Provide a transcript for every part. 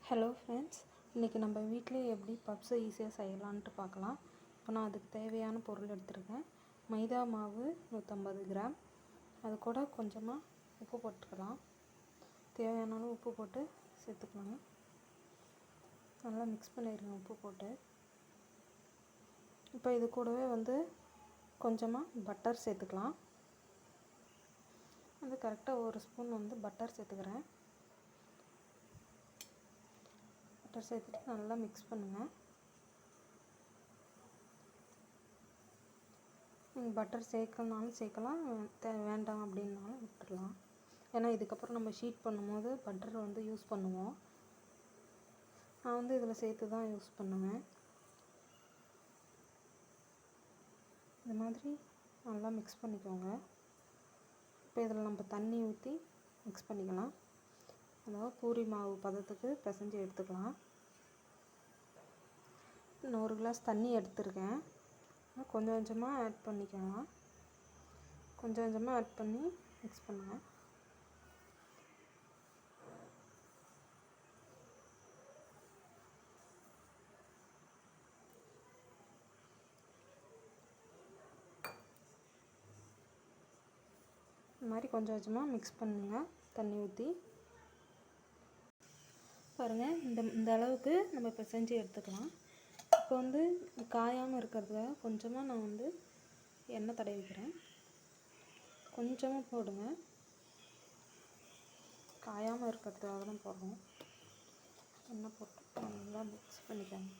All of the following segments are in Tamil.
ஹலோ ஃப்ரெண்ட்ஸ், இன்றைக்கி நம்ம வீட்டிலே எப்படி பப்ஸை ஈஸியாக செய்யலான்ட்டு பார்க்கலாம். இப்போ நான் அதுக்கு தேவையான பொருள் எடுத்துருக்கேன். மைதா மாவு 150 கிராம், அது கூட கொஞ்சமாக உப்பு போட்டுக்கலாம். தேவையான அளவு உப்பு போட்டு சேர்த்துக்கலாங்க. நல்லா மிக்ஸ் பண்ணிடுங்க உப்பு போட்டு. இப்போ இது கூடவே கொஞ்சமாக பட்டர் சேர்த்துக்கலாம். கரெக்டாக 1 ஸ்பூன் பட்டர் சேர்த்துக்கிறேன். பட்டர் சேர்த்துட்டு நல்லா மிக்ஸ் பண்ணுங்கள். நீங்கள் பட்டர் சேர்க்கணுனாலும் சேர்க்கலாம், வேண்டாம் அப்படின்னாலும் விட்டுடலாம். ஏன்னா இதுக்கப்புறம் நம்ம ஷீட் பண்ணும்போது பட்டர் யூஸ் பண்ணுவோம். நான் இதில் சேர்த்து தான் யூஸ் பண்ணுவேன். இந்த மாதிரி நல்லா மிக்ஸ் பண்ணிக்கோங்க. இப்போ இதில் நம்ம தண்ணி ஊற்றி மிக்ஸ் பண்ணிக்கலாம். அதாவது பூரி மாவு பதத்துக்கு பிசைஞ்சு எடுத்துக்கலாம். நான் 1 கிளாஸ் தண்ணி எடுத்துருக்கேன். கொஞ்சம் கொஞ்சமாக ஆட் பண்ணிக்கலாம். கொஞ்சம் கொஞ்சமாக ஆட் பண்ணி மிக்ஸ் பண்ணுங்கள். இந்த மாதிரி கொஞ்சம் கொஞ்சமாக மிக்ஸ் பண்ணுங்கள் தண்ணி ஊற்றி. பாருங்கள், இந்த அளவுக்கு நம்ம பிசைஞ்சு எடுத்துக்கலாம். இப்போ காயாமல் இருக்கிறதுக்காக கொஞ்சமாக நான் எண்ணெய் தடவிக்கிறேன். கொஞ்சமாக போடுங்க, காயாமல் இருக்கிறதுக்காக தான் போடுறோம். எண்ணெய் போட்டு நல்லா மிக்ஸ் பண்ணிக்கோங்க.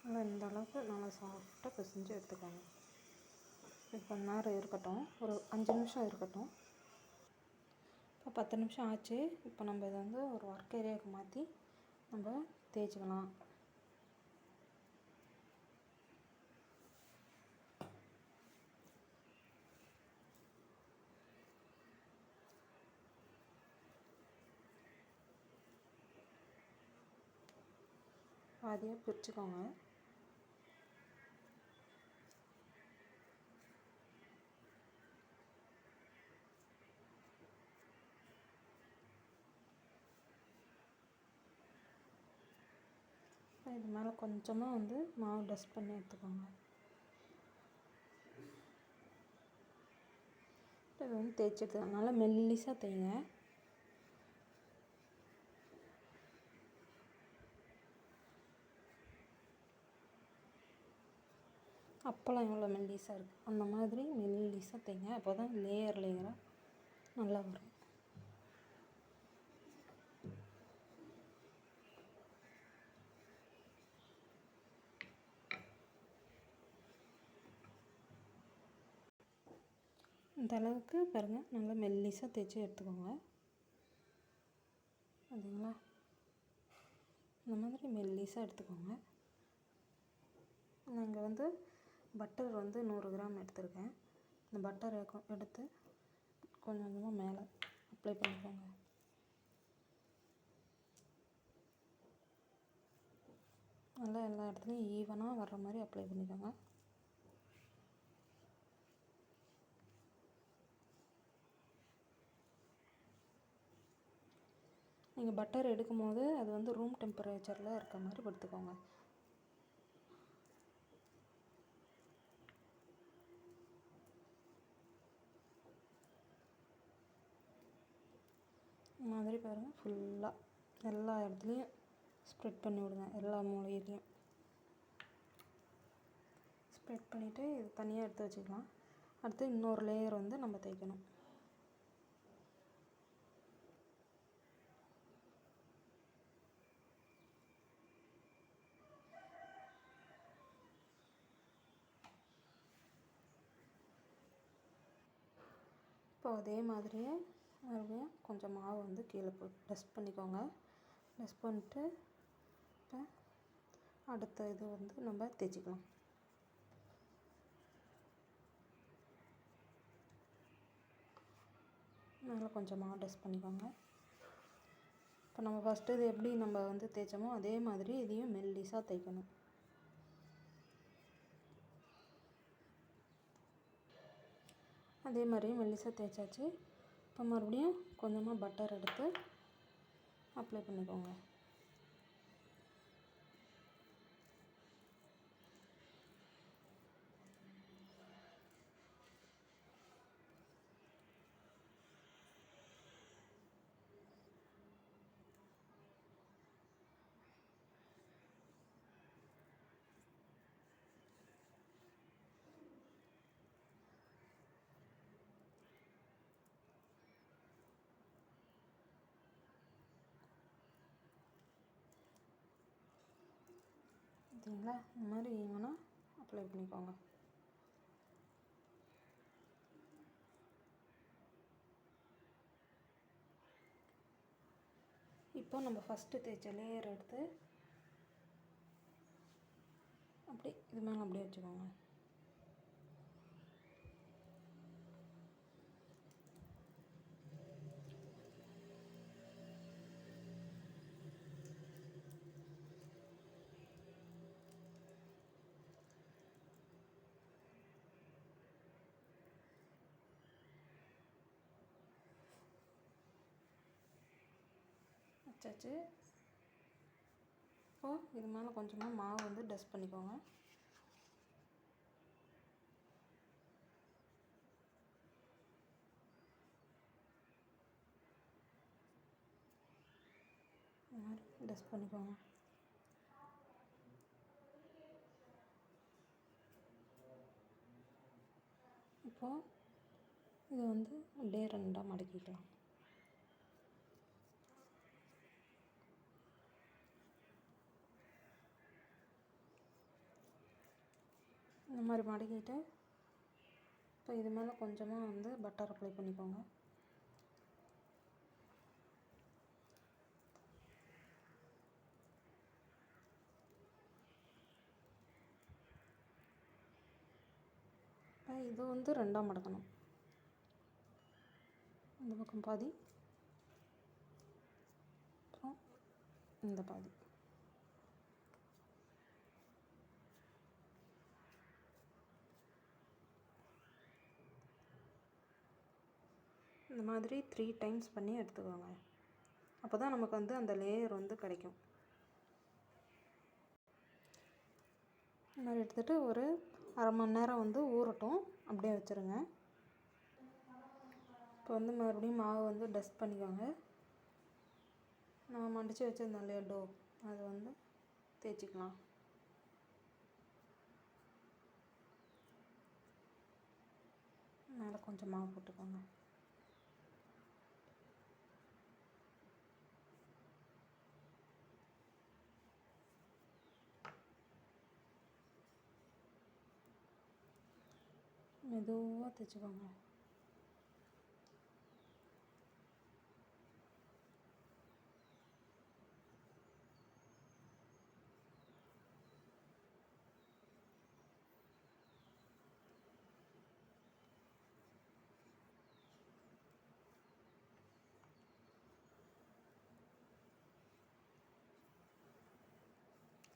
நல்லா இந்த அளவுக்கு நல்லா சாஃப்டாக பிசைஞ்சு எடுத்துக்கோங்க. இப்போ நேரம் இருக்கட்டும், ஒரு 5 நிமிஷம் இருக்கட்டும். இப்போ 10 நிமிஷம் ஆச்சு. இப்போ நம்ம இதை ஒரு ஒர்க் ஏரியாவுக்கு மாற்றி நம்ம தேய்ச்சிக்கலாம். பாதியாக பிரிச்சுக்கோங்க. இது மேலே கொஞ்சமாக மாவு டஸ்ட் பண்ணி எடுத்துக்கோங்க. இது தேய்ச்சி எடுத்துக்கோங்க. நல்லா மெல்லிசாக தேய்ங்க. அப்பளம் எவ்வளோ மெல்லிசாக இருக்குது அந்த மாதிரி மெல்லிசாக தேய்ங்க. அப்போ தான் லேயராக நல்லா வரும். இந்த அளவுக்கு பாருங்கள், நல்லா மெல்லிசாக தேய்ச்சி எடுத்துக்கோங்க. அதுங்களா, இந்த மாதிரி மெல்லிசாக எடுத்துக்கோங்க. நாங்கள் பட்டர் 100 கிராம் எடுத்துருக்கேன். இந்த பட்டர் எடுத்து கொஞ்சம் கொஞ்சமாக மேலே அப்ளை பண்ணிக்கோங்க. நல்லா எல்லா இடத்துலையும் ஈவனாக வர்ற மாதிரி அப்ளை பண்ணிக்கோங்க. நீங்கள் பட்டர் எடுக்கும் போது அது ரூம் டெம்பரேச்சரில் இருக்க மாதிரி படுத்துக்கோங்க. இந்த மாதிரி பாருங்கள், ஃபுல்லாக எல்லா இடத்துலையும் ஸ்ப்ரெட் பண்ணி விடுங்க. எல்லா மூலையிலையும் ஸ்ப்ரெட் பண்ணிவிட்டு இது தனியாக எடுத்து வச்சுக்கலாம். அடுத்து இன்னொரு லேயர் நம்ம தைக்கணும். இப்போ அதே மாதிரியே மறுபடியும் கொஞ்சம் மாவு கீழே போட்டு டஸ்ட் பண்ணிக்கோங்க. டஸ்ட் பண்ணிட்டு இப்போ அடுத்த இது நம்ம தேய்ச்சிக்கலாம். மேலே கொஞ்சமாக டஸ்ட் பண்ணிக்கோங்க. இப்போ நம்ம ஃபஸ்ட்டு இது எப்படி நம்ம வந்து தேய்ச்சோமோ அதே மாதிரி இதையும் மெல்லிஸாக தேய்க்கணும். அதே மாதிரி மெல்லிஸாக தேய்ச்சாச்சு. இப்போ மறுபடியும் கொஞ்சமாக பட்டர் எடுத்து அப்ளை பண்ணிக்கோங்க. சரிங்களா? இந்த மாதிரி ஈவனாக அப்ளை பண்ணிக்கோங்க. இப்போ நம்ம ஃபஸ்ட்டு தேய்ச்ச லேயர் எடுத்து அப்படி இது மேலே அப்படியே வச்சுக்கோங்க. வச்சாச்சு. இப்போது இது மேலே கொஞ்சமாக மாவு வந்து டஸ்ட் பண்ணிக்கோங்க. இந்த மாதிரி டஸ்ட் பண்ணிக்கோங்க. இப்போது இதை வந்து அப்படியே ரெண்டாக மடக்கிக்கலாம். இந்த மாதிரி மடக்கிட்டு இப்போ இது மேலே கொஞ்சமாக வந்து பட்டர் அப்ளை பண்ணிக்கோங்க. இப்போ இது வந்து ரெண்டாக மடக்கணும். இந்த பக்கம் பாதி, அப்புறம் இந்த பாதி. இந்த மாதிரி 3 டைம்ஸ் பண்ணி எடுத்துக்கோங்க. அப்போ தான் நமக்கு வந்து அந்த லேயர் வந்து கிடைக்கும். இந்த மாதிரி எடுத்துகிட்டு ஒரு அரை மணி நேரம் வந்து ஊறட்டும், அப்படியே வச்சுருங்க. இப்போ வந்து மறுபடியும் மாவு வந்து டஸ்ட் பண்ணிக்கோங்க. நம்ம மடித்து வச்சுருந்தோம் இல்லையா டோ, அது வந்து தேய்ச்சிக்கலாம். மேலே கொஞ்சம் மாவு போட்டுக்கோங்க. மெதுவாக தைச்சிக்கோங்க.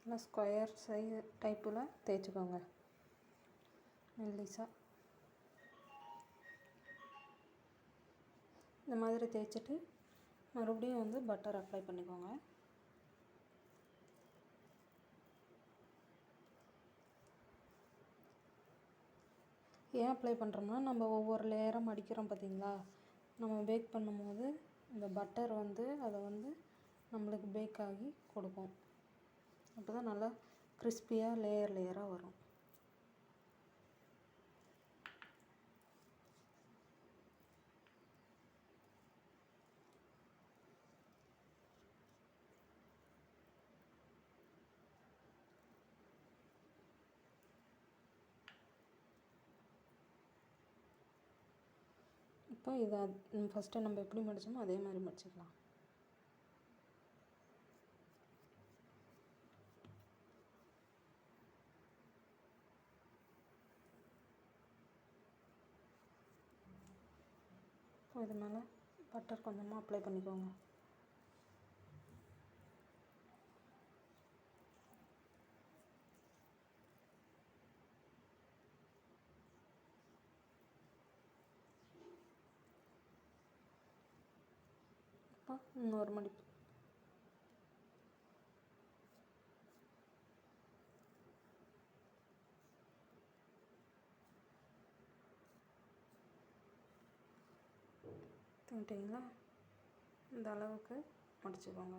நல்லா ஸ்கொயர் டைப்பில் தேய்ச்சிக்கோங்க மெல்லிஸாக. இந்த மாதிரி தேய்ச்சிட்டு மறுபடியும் வந்து பட்டர் அப்ளை பண்ணிக்கோங்க. ஏன் அப்ளை பண்ணுறோம்னா, நம்ம ஒவ்வொரு லேயராக மடிக்கிறோம் பார்த்தீங்களா, நம்ம பேக் பண்ணும்போது இந்த பட்டர் வந்து அதை வந்து நம்மளுக்கு பேக் ஆகி கொடுக்கும். அப்போ தான் நல்லா கிறிஸ்பியாக லேயராக வரும். இப்போ இதை ஃபஸ்ட்டு நம்ம எப்படி மடித்தோமோ அதே மாதிரி மடிச்சிக்கலாம். இப்போ இது மேலே பட்டர் கொஞ்சமாக அப்ளை பண்ணிக்கோங்க. இப்போ இன்னொரு மடிப்பு. தூண்டிங்களா? இந்த அளவுக்கு மடிச்சுக்கோங்க.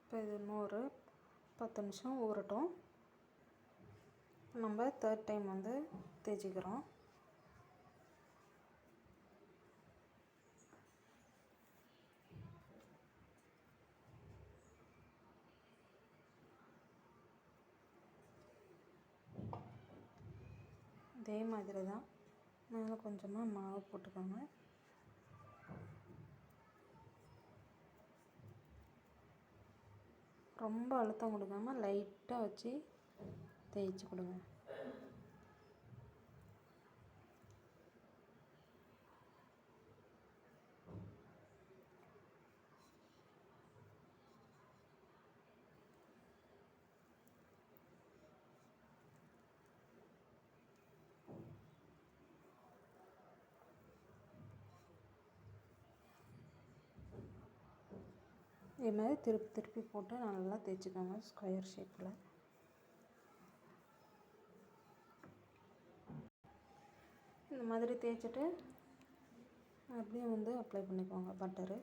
இப்போ இது இன்னொரு 10 நிமிஷம் ஊறட்டும். நம்ம 3rd டைம் வந்து தேய்ச்சிக்கிறோம். இதே மாதிரி தான் மேலே கொஞ்சமாக மாவு போட்டுக்கோங்க. ரொம்ப அழுத்தம் கொடுக்காமல் லைட்டாக வச்சு தேய்ச்சி கொடுங்க. இதே மாதிரி திருப்பி திருப்பி போட்டு நல்லா தேய்ச்சிக்கோங்க ஸ்கொயர் ஷேப்பில். இந்த மாதிரி தேய்ச்சிட்டு அப்படியே வந்து அப்ளை பண்ணிக்கோங்க பட்டரு.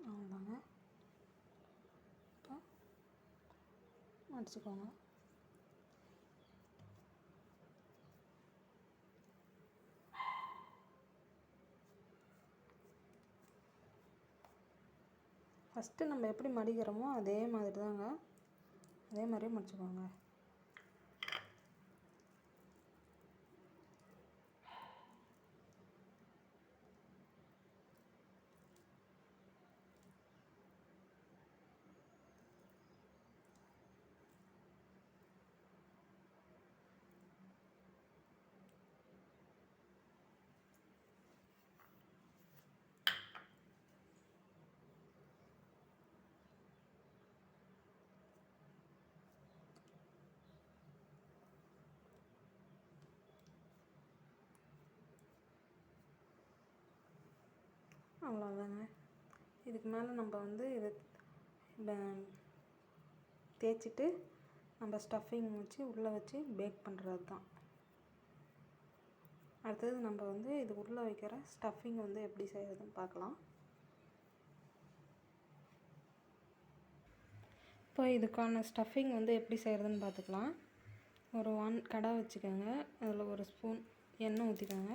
அவ்வளோதாங்க. இப்போ மடிச்சுக்கோங்க. ஃபஸ்ட்டு நம்ம எப்படி மடிக்கிறோமோ அதே மாதிரி தாங்க, அதே மாதிரியே மடிச்சுக்கோங்க. அவ்வளோதாங்க. இதுக்கு மேலே நம்ம வந்து இதை தேய்ச்சிட்டு நம்ம ஸ்டஃபிங் வச்சு உள்ளே வச்சு பேக் பண்ணுறது தான். அடுத்தது நம்ம வந்து இது உள்ளே வைக்கிற ஸ்டஃபிங் வந்து எப்படி செய்கிறதுன்னு பார்க்கலாம். இப்போ இதுக்கான ஸ்டஃபிங் வந்து எப்படி செய்கிறதுன்னு பார்த்துக்கலாம். ஒரு கடாய் வச்சுக்கோங்க. அதில் ஒரு ஸ்பூன் எண்ணெய் ஊற்றிக்கோங்க.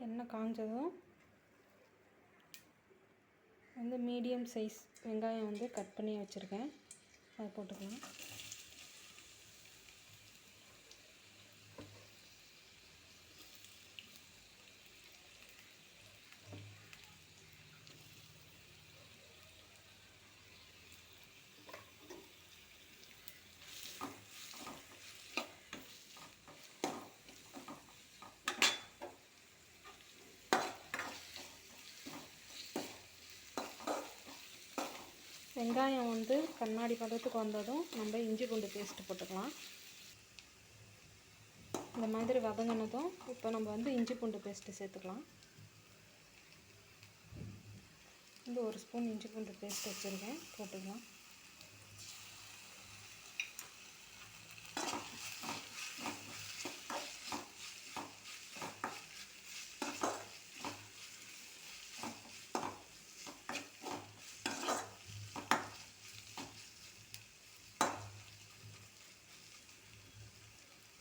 எண்ணெய் காஞ்சதும் வந்து மீடியம் சைஸ் வெங்காயம் வந்து கட் பண்ணி வச்சுருக்கேன், அதை போட்டுக்கலாம். வெங்காயம் வந்து கண்ணாடி பதத்துக்கு வந்ததும் நம்ம இஞ்சி பூண்டு பேஸ்ட்டு போட்டுக்கலாம். இந்த மாதிரி வதங்கினதும் இப்போ நம்ம வந்து இஞ்சி பூண்டு பேஸ்ட்டு சேர்த்துக்கலாம். வந்து ஒரு ஸ்பூன் இஞ்சி பூண்டு பேஸ்ட் வச்சுருக்கேன், போட்டுக்கலாம்.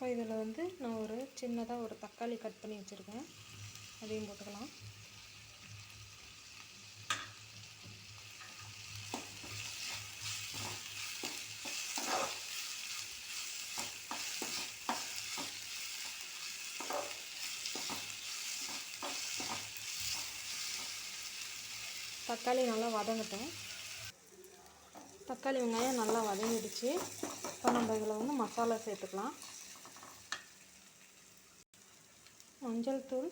இப்போ இதில் வந்து நான் ஒரு சின்னதாக ஒரு தக்காளி கட் பண்ணி வச்சுருக்கேன், அதையும் போட்டுக்கலாம். தக்காளி நல்லா வதங்கட்டும். தக்காளி வெங்காயம் நல்லா வதங்கிடுச்சு. இப்போ நம்ம இதில் வந்து மசாலா சேர்த்துக்கலாம். மஞ்சள் தூள்,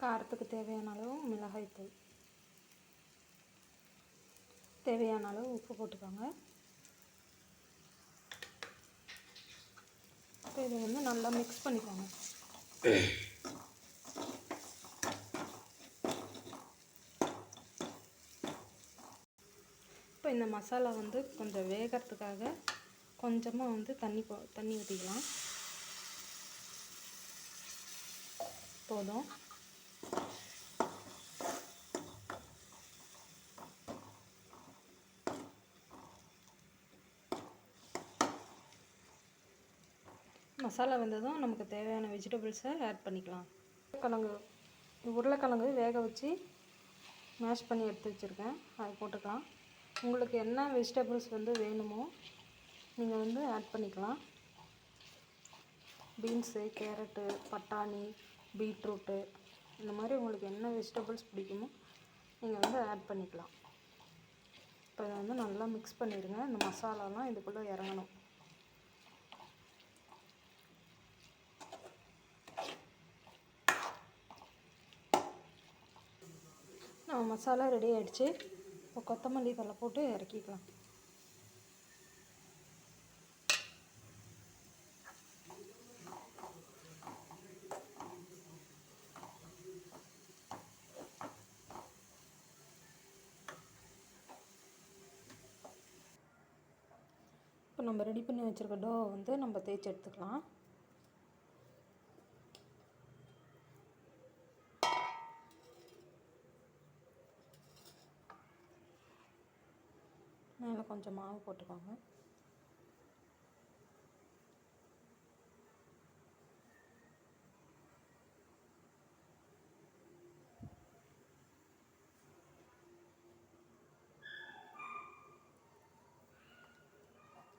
காரத்துக்கு தேவையான அளவு மிளகாய்த்தூள், தேவையான அளவு உப்பு போட்டுக்கோங்க. இப்போ இதை வந்து நல்லா மிக்ஸ் பண்ணிக்கோங்க. இப்போ இந்த மசாலா வந்து கொஞ்சம் வேகிறதுக்காக கொஞ்சமாக வந்து தண்ணி ஊற்றிக்கலாம். போதும். மசாலா வந்ததும் நமக்கு தேவையான வெஜிடபிள்ஸை ஆட் பண்ணிக்கலாம். உருளைக்கிழங்கு வேக வச்சு மேஷ் பண்ணி எடுத்து வச்சுருக்கேன், அதை போட்டுக்கலாம். உங்களுக்கு என்ன வெஜிடபிள்ஸ் வந்து வேணுமோ நீங்கள் வந்து ஆட் பண்ணிக்கலாம். பீன்ஸு, கேரட்டு, பட்டாணி, பீட்ரூட்டு, இந்த மாதிரி உங்களுக்கு என்ன வெஜிடபிள்ஸ் பிடிக்குமோ நீங்கள் வந்து ஆட் பண்ணிக்கலாம். இப்போ இதை வந்து நல்லா மிக்ஸ் பண்ணிடுங்க. இந்த மசாலாலாம் இதுக்குள்ளே இறங்கணும். நம்ம மசாலா ரெடி ஆகிடுச்சு. இப்போ கொத்தமல்லி தழை போட்டு இறக்கிக்கலாம். இப்போ நம்ம ரெடி பண்ணி வச்சுருக்க டோ வந்து நம்ம தேய்ச்சி எடுத்துக்கலாம். மேலே கொஞ்சம் மாவு போட்டுக்கோங்க.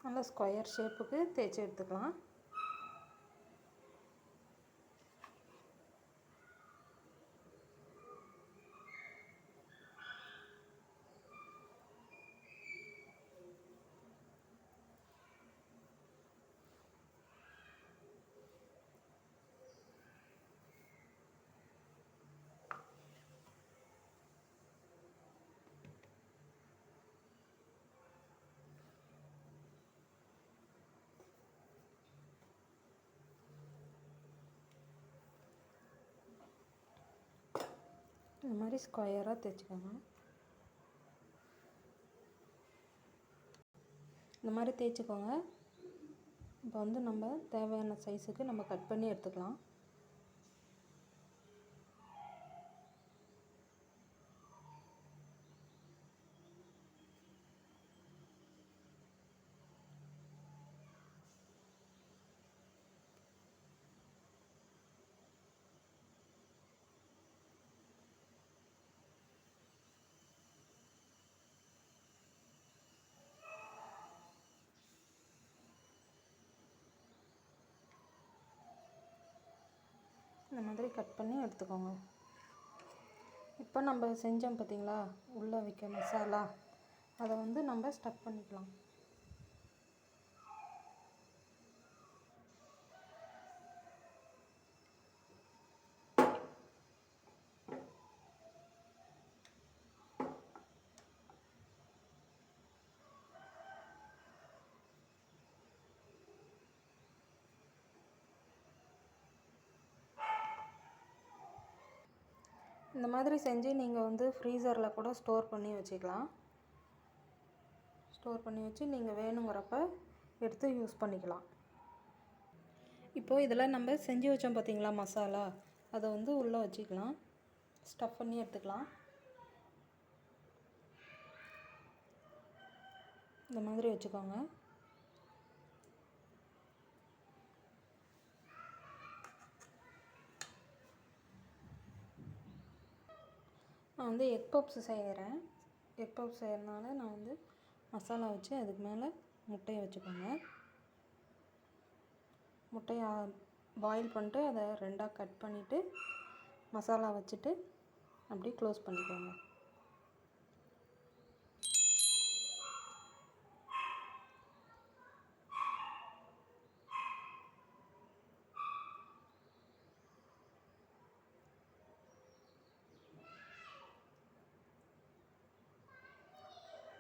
நல்லா ஸ்கொயர் ஷேப்புக்கு தேய்ச்சி எடுத்துக்கலாம். இந்த மாதிரி ஸ்கொயராக தேய்ச்சிக்கோங்க. இந்த மாதிரி தேய்ச்சிக்கோங்க. இப்போ வந்து நம்ம தேவையான சைஸுக்கு நம்ம கட் பண்ணி எடுத்துக்கலாம். இந்த மாதிரி கட் பண்ணி எடுத்துக்கோங்க. இப்போ நம்ம செஞ்சோம் பார்த்தீங்களா உள்ளே வைக்க மசாலா, அதை வந்து நம்ம ஸ்டஃப் பண்ணிக்கலாம். இந்த மாதிரி செஞ்சு நீங்கள் வந்து ஃப்ரீசரில் கூட ஸ்டோர் பண்ணி வச்சுக்கலாம். ஸ்டோர் பண்ணி வச்சு நீங்கள் வேணுங்கிறப்ப எடுத்து யூஸ் பண்ணிக்கலாம். இப்போது இதில் நம்ம செஞ்சு வச்சோம் பார்த்தீங்களா மசாலா, அதை வந்து உள்ளே வச்சுக்கலாம். ஸ்டஃப் பண்ணி எடுத்துக்கலாம். இந்த மாதிரி வச்சுக்கோங்க. நான் வந்து எக் பப்ஸ் செய்கிறேன். எக் பப்ஸ் செய்கிறதுனால நான் வந்து மசாலா வச்சு அதுக்கு மேலே முட்டையை வச்சுக்கோங்க. முட்டையை பாயில் பண்ணிட்டு அதை 2ஆக கட் பண்ணிவிட்டு மசாலா வச்சுட்டு அப்படியே க்ளோஸ் பண்ணிக்கோங்க.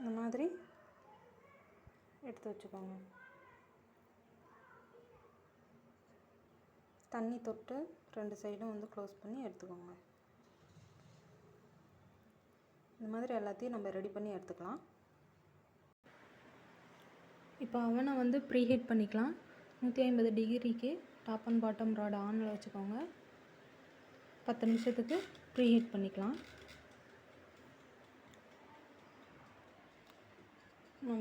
இந்த மாதிரி எடுத்து வச்சுக்கோங்க. தண்ணி தொட்டு 2 சைடும் வந்து க்ளோஸ் பண்ணி எடுத்துக்கோங்க. இந்த மாதிரி எல்லாத்தையும் நம்ம ரெடி பண்ணி எடுத்துக்கலாம். இப்போ அவனை வந்து ப்ரீஹீட் பண்ணிக்கலாம். 150 டிகிரிக்கு டாப் அண்ட் பாட்டம் ராட் ஆனில் வச்சுக்கோங்க. 10 நிமிஷத்துக்கு ப்ரீஹீட் பண்ணிக்கலாம்.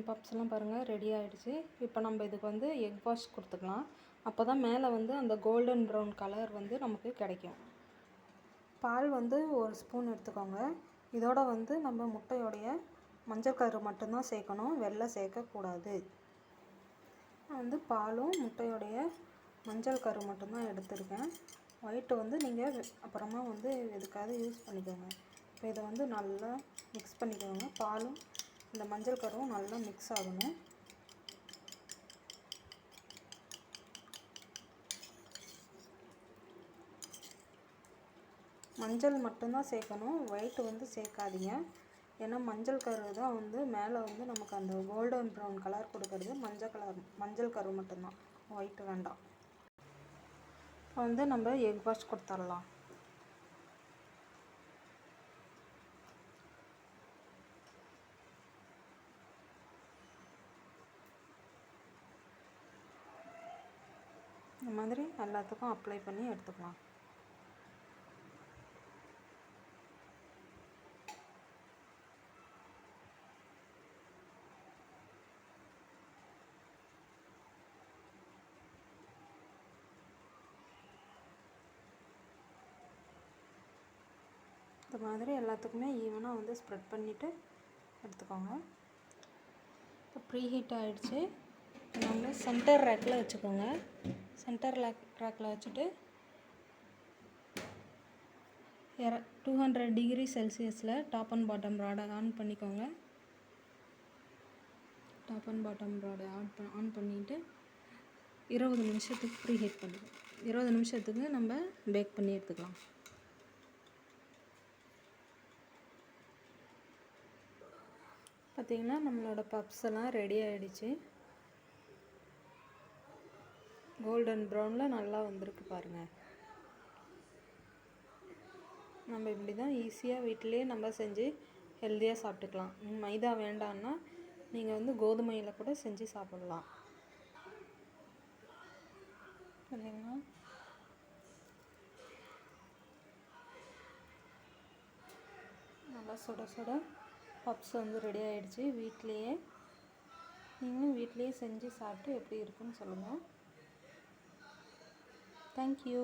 பப்ஸ்லாம் பாருங்கள் ரெடி ஆகிடுச்சு. இப்போ நம்ம இதுக்கு வந்து எக் வாஷ் கொடுத்துக்கலாம். அப்போ தான் மேலே வந்து அந்த கோல்டன் ப்ரௌன் கலர் வந்து நமக்கு கிடைக்கும். பால் வந்து 1 ஸ்பூன் எடுத்துக்கோங்க. இதோட வந்து நம்ம முட்டையோடைய மஞ்சள் கரு மட்டும்தான் சேர்க்கணும், வெள்ளை சேர்க்கக்கூடாது. நான் வந்து பாலும் முட்டையோடைய மஞ்சள் கரு மட்டும்தான் எடுத்திருக்கேன். ஒயிட்டு வந்து நீங்கள் அப்புறமா வந்து எதுக்காவது யூஸ் பண்ணிக்கோங்க. இப்போ இதை வந்து நல்லா மிக்ஸ் பண்ணிக்கோங்க. பாலும் இந்த மஞ்சள் கருவும் நல்லா மிக்ஸ் ஆகணும். மஞ்சள் மட்டும்தான் சேர்க்கணும், ஒயிட்டு வந்து சேர்க்காதீங்க. ஏன்னா மஞ்சள் கரு தான் வந்து மேலே வந்து நமக்கு அந்த கோல்டன் ப்ரௌன் கலர் கொடுக்கறது. மஞ்சள் கரு மட்டும்தான், ஒயிட்டு வேண்டாம். இப்போ வந்து நம்ம எக் வாஷ் கொடுத்துடலாம். இந்த மாதிரி எல்லாத்துக்கும் அப்ளை பண்ணி எடுத்துக்கலாம். இந்த மாதிரி எல்லாத்துக்குமே ஈவனாக வந்து ஸ்ப்ரெட் பண்ணிவிட்டு எடுத்துக்கோங்க. இப்போ ப்ரீஹீட் ஆகிடுச்சு. நம்ம சென்டர் ரேக்கில் வச்சுக்கோங்க. சென்டர் ரேக்கில் வச்சுட்டு 200 டிகிரி செல்சியஸில் டாப் அண்ட் பாட்டம் ராடை ஆன் பண்ணிக்கோங்க. டாப் அண்ட் பாட்டம் ராடை ஆன் பண்ணிவிட்டு 20 நிமிஷத்துக்கு ப்ரீஹீட் பண்ணிக்கலாம். 20 நிமிஷத்துக்கு நம்ம பேக் பண்ணி எடுத்துக்கலாம். பார்த்திங்கன்னா நம்மளோட பப்ஸ் எல்லாம் ரெடி ஆகிடுச்சு. கோல்டன் ப்ரௌனில் நல்லா வந்திருக்கு பாருங்கள். நம்ம இப்படி தான் ஈஸியாக வீட்டிலேயே நம்ம செஞ்சு ஹெல்த்தியாக சாப்பிட்டுக்கலாம். மைதா வேண்டான்னா நீங்கள் வந்து கோதுமையில் கூட செஞ்சு சாப்பிட்லாம். இல்லைங்களா? நல்லா சுட சுட பப்ஸ் வந்து ரெடி ஆகிடுச்சு. நீங்களும் வீட்லேயே செஞ்சு சாப்பிட்டு எப்படி இருக்குன்னு சொல்லுங்கள். தேங்க்யூ.